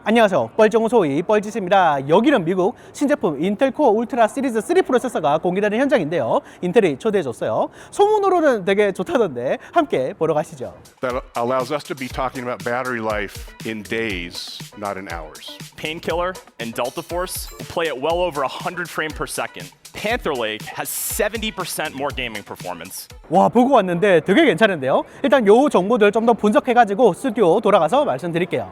안녕하세요. 뻘정소의 뻘짓입니다. 여기는 미국 신제품 인텔 코어 울트라 시리즈 3 프로세서가 공개되는 현장인데요. 인텔이 초대해줬어요. 소문으로는 되게 좋다던데 함께 보러 가시죠. That allows us to be talking about battery life in days, not in hours. Painkiller and Delta Force will play at well over 100 frames per second. Panther Lake has 70% more gaming performance. 와, 보고 왔는데 되게 괜찮은데요. 일단 요 정보들 좀 더 분석해가지고 스튜디오 돌아가서 말씀드릴게요.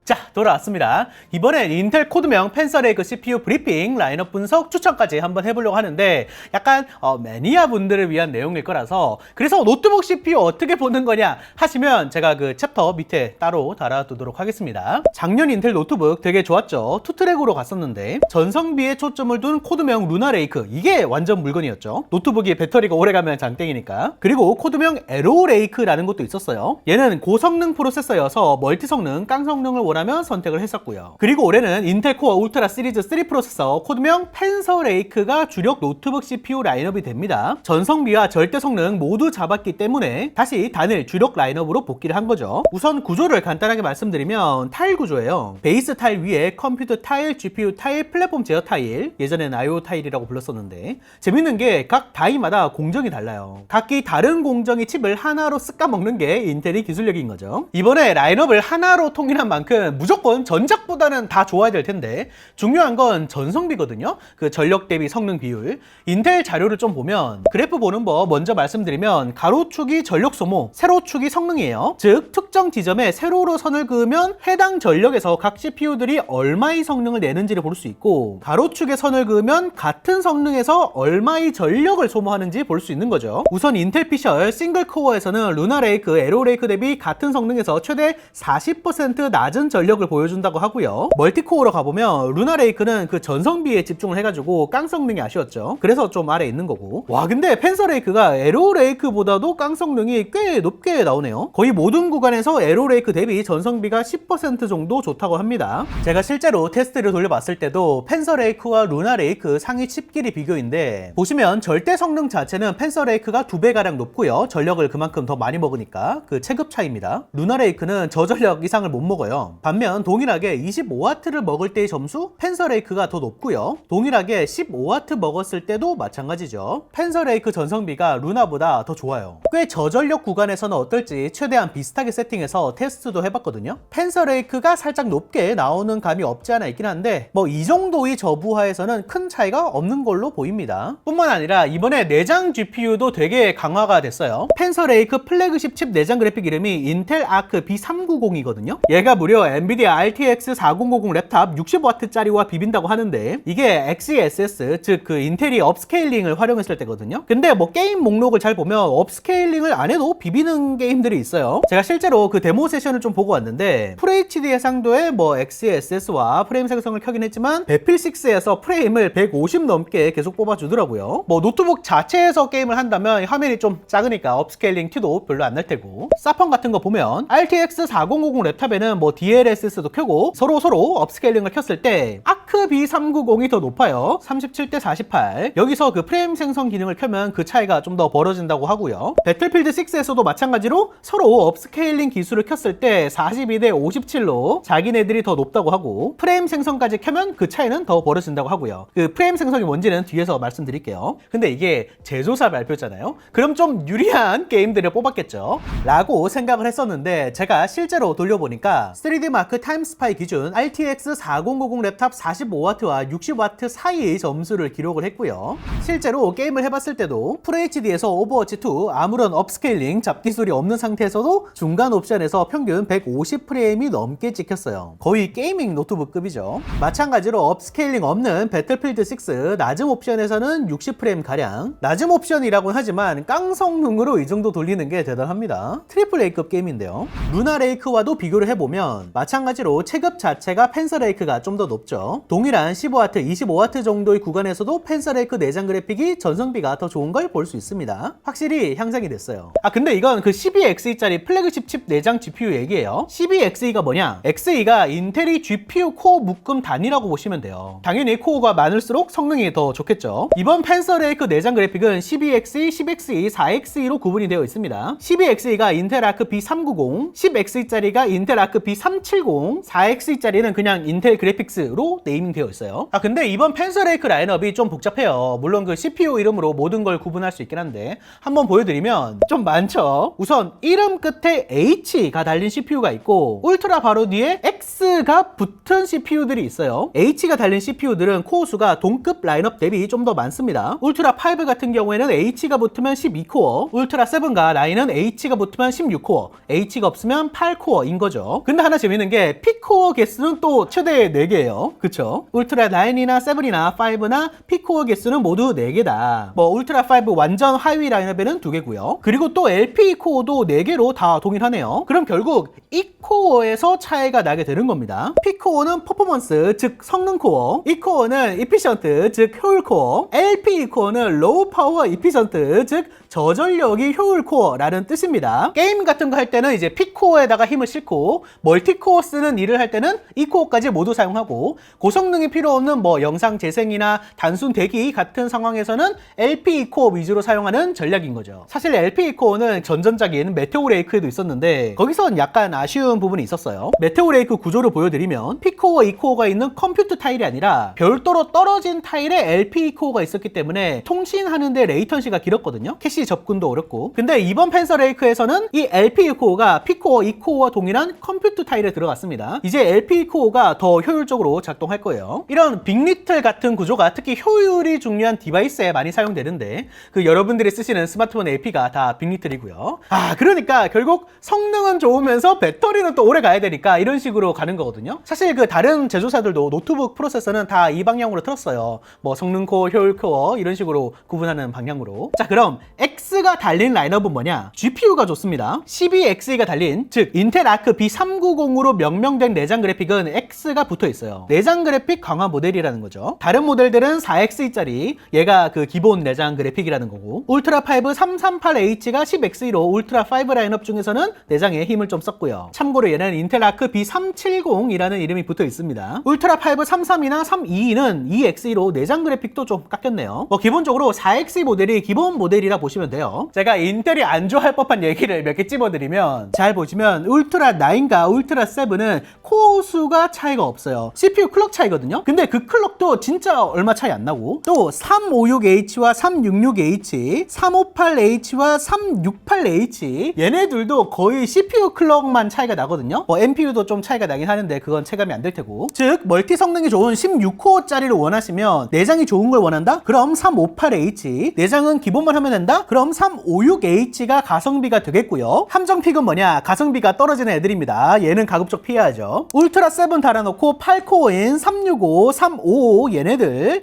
자, 돌아왔습니다. 이번엔 인텔 코드명 펜서레이크 CPU 브리핑, 라인업 분석, 추천까지 한번 해보려고 하는데 약간 매니아 분들을 위한 내용일 거라서, 그래서 노트북 CPU 어떻게 보는 거냐 하시면 제가 그 챕터 밑에 따로 달아두도록 하겠습니다. 작년 인텔 노트북 되게 좋았죠. 투트랙으로 갔었는데 전성비에 초점을 둔 코드명 루나레이크, 이게 완전 물건이었죠. 노트북이 배터리가 오래가면 장땡이니까. 그리고 코드명 에로레이크라는 것도 있었어요. 얘는 고성능 프로세서여서 멀티 성능, 깡 성능을 원하면 선택을 했었고요. 그리고 올해는 인텔 코어 울트라 시리즈 3 프로세서 코드명 펜서레이크가 주력 노트북 CPU 라인업이 됩니다. 전성비와 절대 성능 모두 잡았기 때문에 다시 단일 주력 라인업으로 복귀를 한 거죠. 우선 구조를 간단하게 말씀드리면 타일 구조예요. 베이스 타일 위에 컴퓨터 타일, GPU 타일, 플랫폼 제어 타일, 예전에는 IO 타일이라고 불렀었는데, 재밌는 게 각 다이마다 공정이 달라요. 각기 다른 공정의 칩을 하나로 쓱까 먹는 게 인텔의 기술력인 거죠. 이번에 라인업을 하나로 통일한 만큼 무조건 전작보다는 다 좋아야 될 텐데, 중요한 건 전성비거든요. 그 전력 대비 성능 비율. 인텔 자료를 좀 보면 그래프 보는 법 먼저 말씀드리면, 가로축이 전력 소모, 세로축이 성능이에요. 즉 특정 지점에 세로로 선을 그으면 해당 전력에서 각 CPU들이 얼마의 성능을 내는지를 볼 수 있고, 가로축에 선을 그으면 같은 성능에서 얼마의 전력을 소모하는지 볼 수 있는 거죠. 우선 인텔 피셜 싱글 코어에서는 루나레이크, 에로레이크 대비 같은 성능에서 최대 40% 낮은 전력을 보여준다고 하고요. 멀티코어로 가보면 루나레이크는 그 전성비에 집중을 해가지고 깡 성능이 아쉬웠죠. 그래서 좀 아래에 있는 거고. 와, 근데 펜서레이크가 에로레이크보다도 깡 성능이 꽤 높게 나오네요. 거의 모든 구간에서 에로레이크 대비 전성비가 10% 정도 좋다고 합니다. 제가 실제로 테스트를 돌려봤을 때도 펜서레이크와 루나레이크 상위 칩끼리 비교인데, 보시면 절대 성능 자체는 펜서레이크가 2배가량 높고요. 전력을 그만큼 더 많이 먹으니까 그 체급 차이입니다. 루나레이크는 저전력 이상을 못 먹어요. 반면 동일하게 25W를 먹을 때의 점수, 펜서레이크가 더 높고요. 동일하게 15W 먹었을 때도 마찬가지죠. 펜서레이크 전성비가 루나보다 더 좋아요. 꽤 저전력 구간에서는 어떨지 최대한 비슷하게 세팅해서 테스트도 해봤거든요. 펜서레이크가 살짝 높게 나오는 감이 없지 않아 있긴 한데, 뭐 이 정도의 저부하에서는 큰 차이가 없는 걸로 보입니다. 뿐만 아니라 이번에 내장 GPU도 되게 강화가 됐어요. 펜서레이크 플래그십 칩 내장 그래픽 이름이 인텔 아크 B390이거든요. 얘가 무려 엔비디아 RTX 4050 랩탑 60W짜리와 비빈다고 하는데, 이게 XeSS, 즉 그 인텔이 업스케일링을 활용했을 때거든요. 근데 뭐 게임 목록을 잘 보면 업스케일링을 안 해도 비비는 게임들이 있어요. 제가 실제로 그 데모 세션을 좀 보고 왔는데, FHD 해상도의 뭐 XeSS와 프레임 생성을 켜긴 했지만 배필6에서 프레임을 150 넘게 계속 뽑아주더라고요. 뭐 노트북 자체에서 게임을 한다면 화면이 좀 작으니까 업스케일링 티도 별로 안 날 테고, 사펑 같은 거 보면 RTX 4050 랩탑에는 뭐 DLSS도 켜고 서로 업스케일링을 켰을 때 아크 B390이 더 높아요. 37:48. 여기서 그 프레임 생성 기능을 켜면 그 차이가 좀 더 벌어진다고 하고요. 배틀필드 6에서도 마찬가지로 서로 업스케일링 기술을 켰을 때 42:57로 자기네들이 더 높다고 하고, 프레임 생성까지 켜면 그 차이는 더 벌어진다고 하고요. 그 프레임 생성이 뭔지는 뒤에서 말씀드릴게요. 근데 이게 제조사 발표잖아요. 그럼 좀 유리한 게임들을 뽑았겠죠 라고 생각을 했었는데, 제가 실제로 돌려보니까 3D 마크 타임스파이 기준 RTX 4050 랩탑 45W와 60W 사이의 점수를 기록을 했고요. 실제로 게임을 해봤을 때도 FHD에서 오버워치2 아무런 업스케일링 잡기술이 없는 상태에서도 중간 옵션에서 평균 150프레임이 넘게 찍혔어요. 거의 게이밍 노트북급이죠. 마찬가지로 업스케일링 없는 배틀필드 6 낮은 옵션에서는 60프레임가량, 낮은 옵션이라고는 하지만 깡 성능으로 이 정도 돌리는 게 대단합니다. 트리플 A급 게임인데요. 루나레이크와도 비교를 해보면 마찬가지로 체급 자체가 펜서레이크가 좀 더 높죠. 동일한 15W, 25W 정도의 구간에서도 펜서레이크 내장 그래픽이 전성비가 더 좋은 걸 볼 수 있습니다. 확실히 향상이 됐어요. 근데 이건 그 12Xe짜리 플래그십 칩 내장 GPU 얘기예요. 12Xe가 뭐냐? Xe가 인텔이 GPU 코어 묶음 단위라고 보시면 돼요. 당연히 코어가 많을수록 성능이 더 좋겠죠. 이번 펜서레이크 내장 그래픽은 12Xe, 10Xe, 4Xe로 구분이 되어 있습니다. 12Xe가 인텔 아크 B390, 10Xe짜리가 인텔 아크 B370, 4Xe짜리는 그냥 인텔 그래픽스로 네이밍 되어 있어요. 근데 이번 펜서레이크 라인업이 좀 복잡해요. 물론 그 CPU 이름으로 모든 걸 구분할 수 있긴 한데 한번 보여드리면 좀 많죠. 우선 이름 끝에 H가 달린 CPU가 있고 울트라 바로 뒤에 X가 붙은 CPU들이 있어요. H가 달린 CPU들은 코어 수가 동급 라인업 대비 좀 더 많습니다. 울트라 5 같은 경우에는 H가 붙으면 12코어, 울트라 7과 9은 H가 붙으면 16코어, H가 없으면 8코어인 거죠. 근데 하나 재밌는 게 P코어 개수는 또 최대 4개예요. 그쵸? 울트라 9이나 7이나 5나 P코어 개수는 모두 4개다. 뭐 울트라 5 완전 하위 라인업에는 2개고요. 그리고 또 LP 코어도 4개로 다 동일하네요. 그럼 결국 이 코어에서 차이가 나게 되는 겁니다. P코어는 퍼포먼스, 즉 성능 코어, 이 코어는 이피션트, 즉 효율 코어, LP 코어는 로우 파워 이피션트, 즉 저전력이 효율 코어라는 뜻입니다. 게임 같은 거 할 때는 이제 P코어에다가 힘을 싣고 멀티코어 쓰는 일을 할 때는 이 코어까지 모두 사용하고 고성능이 필요 없는 뭐 영상 재생이나 단순 대기 같은 상황에서는 LP 코어 위주로 사용하는 전략인 거죠. 사실 LP 코어는 전전작인 메테오 레이크에도 있었는데 거기선 약간 아쉬운 부분이 있었어요. 메테오 레이크 구조를 보여드리면 P코어, E코어가 있는 컴퓨터 타일이 아니라 별도로 떨어진 타일에 LP 코어가 있었기 때문에 통신하는데 레이턴시가 길었거든요. 캐시 접근도 어렵고. 근데 이번 펜서레이크에서는 이 LP 코어가 P코어, E코어와 동일한 컴퓨터 타일에 들어갔습니다. 이제 LP 코어가 더 효율적으로 작동할 거예요. 이런 빅리틀 같은 구조가 특히 효율이 중요한 디바이스에 많이 사용되는데 그 여러분들이 쓰시는 스마트폰 LP가 다 빅리틀이고요. 그러니까 결국 성능은 좋으면서 배터리는 또 오래 가야 되니까 이런 식으로 가는 거거든요. 사실 그 다른 제조사들도 노트북 프로세서는 다 이 방향으로 틀었어요. 뭐 성능 코어, 효율 코어 이런 식으로 구분하는 방향으로. 자, 그럼 X가 달린 라인업은 뭐냐? GPU가 좋습니다. 12X가 달린, 즉 인텔 아크 B390으로 명명된 내장 그래픽은 X가 붙어 있어요. 내장 그래픽 강화 모델이라는 거죠. 다른 모델들은 4X짜리, 얘가 그 기본 내장 그래픽이라는 거고, 울트라 5 338H가 10X로 울트라 5 라인업 중에서는 내장에 힘을 좀 썼고요. 참고로 얘는 인텔 아크 B370이라는 이름이 붙어 있습니다. 울트라 5 33이나 32는 2X로 내장 그래픽도 좀 깎였네요. 뭐 기본적으로 4X 모델이 기본 모델이라 보시면 돼요. 제가 인텔이 안 좋아할 법한 얘기를 몇 개 찝어드리면 잘 보시면 울트라 9과 울트라 7은 코어 수가 차이가 없어요. CPU 클럭 차이거든요. 근데 그 클럭도 진짜 얼마 차이 안 나고, 또 356H와 366H, 358H와 368H 얘네들도 거의 CPU 클럭만 차이가 나거든요. 뭐 NPU도 좀 차이가 나긴 하는데 그건 체감이 안 될 테고, 즉 멀티 성능이 좋은 16코어짜리를 원하시면 내장이 좋은 걸 원한다? 그럼 358H, 내장은 기본만 하면 된다? 그럼 356H가 가성비가 되겠고요. 함정픽은 뭐냐? 가성비가 떨어지는 애들입니다. 얘는 가급적 피해야죠. 울트라 7 달아놓고 8코어인 365, 355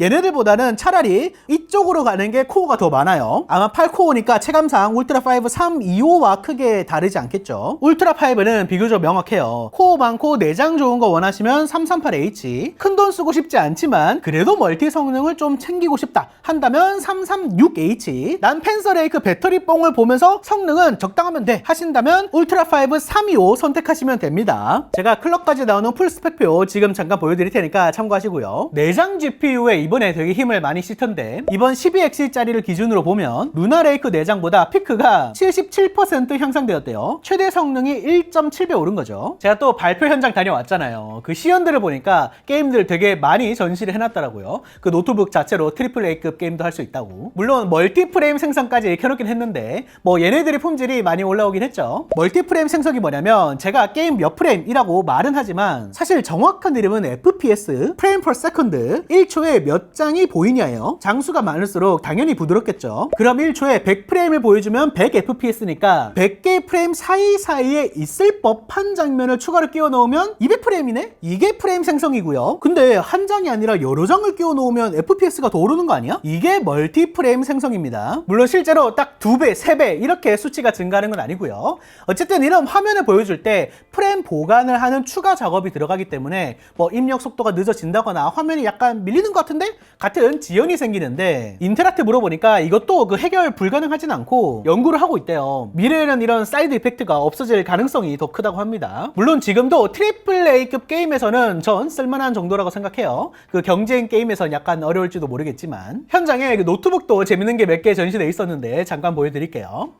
얘네들보다는 차라리 이쪽으로 가는 게 코어가 더 많아요. 아마 8코어니까 체감상 울트라 5 325와 크게 다르지 않겠죠. 울트라 5는 비교적 명확해요. 코어 많고 내장 좋은 거 원하시면 338H, 큰돈 쓰고 싶지 않지만 그래도 멀티 성능을 좀 챙기고 싶다 한다면 336H, 난 펜서레이크 배터리 뽕을 보면서 성능은 적당하면 돼 하신다면 울트라 5 325 선택하시면 됩니다. 제가 클럭까지 나오는 풀스펙표 지금 잠깐 보여드릴 테니까 참고하시고요. 내장 GPU에 이번에 되게 힘을 많이 싣던데 이번 12X짜리를 기준으로 보면 루나레이크 내장보다 피크가 77% 향상되었대요. 최대 성능이 1.7배 오른 거죠. 제가 또 발표 현장 다녀왔잖아요. 그 시연들을 보니까 게임들 되게 많이 전시를 해놨더라고요. 그 노트북 자체로 트리플 A급 게임도 할 수 있다고. 물론 멀티프레임 생성까지 켜놓긴 했는데 뭐 얘네들의 품질이 많이 올라오긴 했죠. 멀티프레임 생성이 뭐냐면 제가 게임 몇 프레임이라고 말은 하지만 사실 정확한 이름은 FPS, 프레임 per second, 1초에 몇 장이 보이냐예요. 장수가 많을수록 당연히 부드럽겠죠. 그럼 1초에 100프레임을 보여주면 100fps니까 100개의 프레임 사이사이에 있을 법한 장면을 추가로 끼워 넣으면 200프레임이네? 이게 프레임 생성이고요. 근데 한 장이 아니라 여러 장을 끼워 놓으면 FPS가 더 오르는 거 아니야? 이게 멀티프레임 생성입니다. 물론 실제로 딱 2배, 3배 이렇게 수치가 증가하는 건 아니고요. 어쨌든 이런 화면을 보여줄 때 프레임 보관을 하는 추가 작업이 들어가기 때문에 뭐 입력 속도가 속도가 늦어진다거나 화면이 약간 밀리는 것 같은데? 같은 지연이 생기는데 인텔한테 물어보니까 이것도 그 해결 불가능하진 않고 연구를 하고 있대요. 미래에는 이런 사이드 이펙트가 없어질 가능성이 더 크다고 합니다. 물론 지금도 트리플 A급 게임에서는 전 쓸만한 정도라고 생각해요. 그 경쟁 게임에서는 약간 어려울지도 모르겠지만 현장에 그 노트북도 재밌는 게 몇 개 전시돼 있었는데 잠깐 보여드릴게요.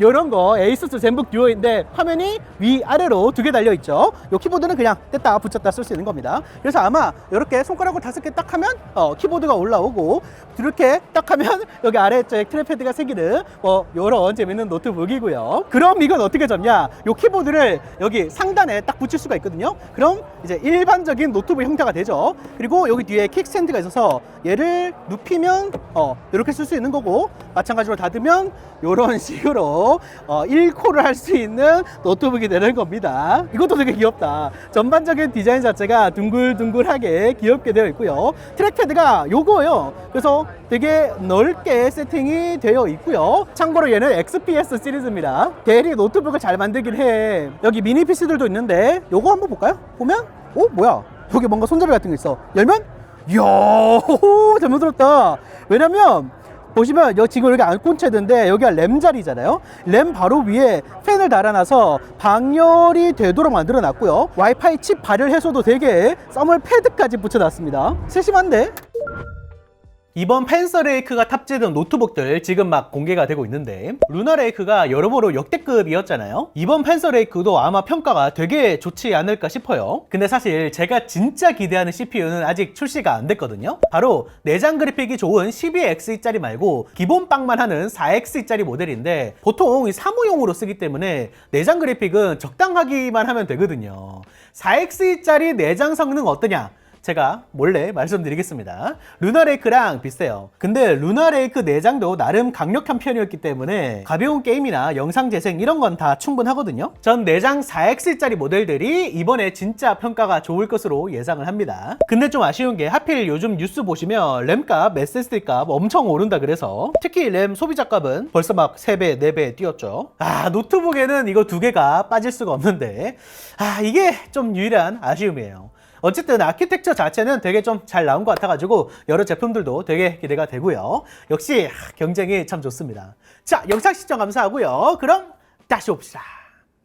이런 거 에이수스 젠북 듀오인데 화면이 위아래로 두 개 달려 있죠. 이 키보드는 그냥 뗐다 붙였다 쓸 수 있는 겁니다. 그래서 아마 이렇게 손가락으로 5개 딱 하면 키보드가 올라오고 이렇게 딱 하면 여기 아래쪽에 트랙패드가 생기는 이런 재밌는 노트북이고요. 그럼 이건 어떻게 접냐? 이 키보드를 여기 상단에 딱 붙일 수가 있거든요. 그럼 이제 일반적인 노트북 형태가 되죠. 그리고 여기 뒤에 킥 스탠드가 있어서 얘를 눕히면 이렇게 쓸 수 있는 거고, 마찬가지로 닫으면 이런 식으로 1코를 할 수 있는 노트북이 되는 겁니다. 이것도 되게 귀엽다. 전반적인 디자인 자체가 둥글둥글하게 귀엽게 되어 있고요. 트랙패드가 요거예요. 그래서 되게 넓게 세팅이 되어 있고요. 참고로 얘는 XPS 시리즈입니다. 대리 노트북을 잘 만들긴 해. 여기 미니 PC들도 있는데 요거 한번 볼까요? 보면 뭐야, 여기 뭔가 손잡이 같은 거 있어. 열면 이야, 잘 만들었다. 왜냐면 보시면 지금 여기 안 꽂혀있는데 여기가 램 자리잖아요. 램 바로 위에 팬을 달아놔서 방열이 되도록 만들어 놨고요. 와이파이 칩 발열해서도 되게 써멀 패드까지 붙여놨습니다. 세심한데? 이번 펜서레이크가 탑재된 노트북들 지금 막 공개가 되고 있는데, 루나레이크가 여러모로 역대급이었잖아요. 이번 펜서레이크도 아마 평가가 되게 좋지 않을까 싶어요. 근데 사실 제가 진짜 기대하는 CPU는 아직 출시가 안 됐거든요. 바로 내장 그래픽이 좋은 12X짜리 말고 기본 빵만 하는 4X짜리 모델인데, 보통 이 사무용으로 쓰기 때문에 내장 그래픽은 적당하기만 하면 되거든요. 4X짜리 내장 성능 어떠냐? 제가 몰래 말씀드리겠습니다. 루나레이크랑 비슷해요. 근데 루나레이크 내장도 나름 강력한 편이었기 때문에 가벼운 게임이나 영상 재생 이런 건 다 충분하거든요. 전 내장 4X짜리 모델들이 이번에 진짜 평가가 좋을 것으로 예상을 합니다. 근데 좀 아쉬운 게 하필 요즘 뉴스 보시면 램값, SSD 값 엄청 오른다 그래서, 특히 램 소비자 값은 벌써 막 3배, 4배 뛰었죠. 노트북에는 이거 2개가 빠질 수가 없는데 이게 좀 유일한 아쉬움이에요. 어쨌든 아키텍처 자체는 되게 좀 잘 나온 것 같아가지고 여러 제품들도 되게 기대가 되고요. 역시 경쟁이 참 좋습니다. 자, 영상 시청 감사하고요. 그럼 다시 봅시다.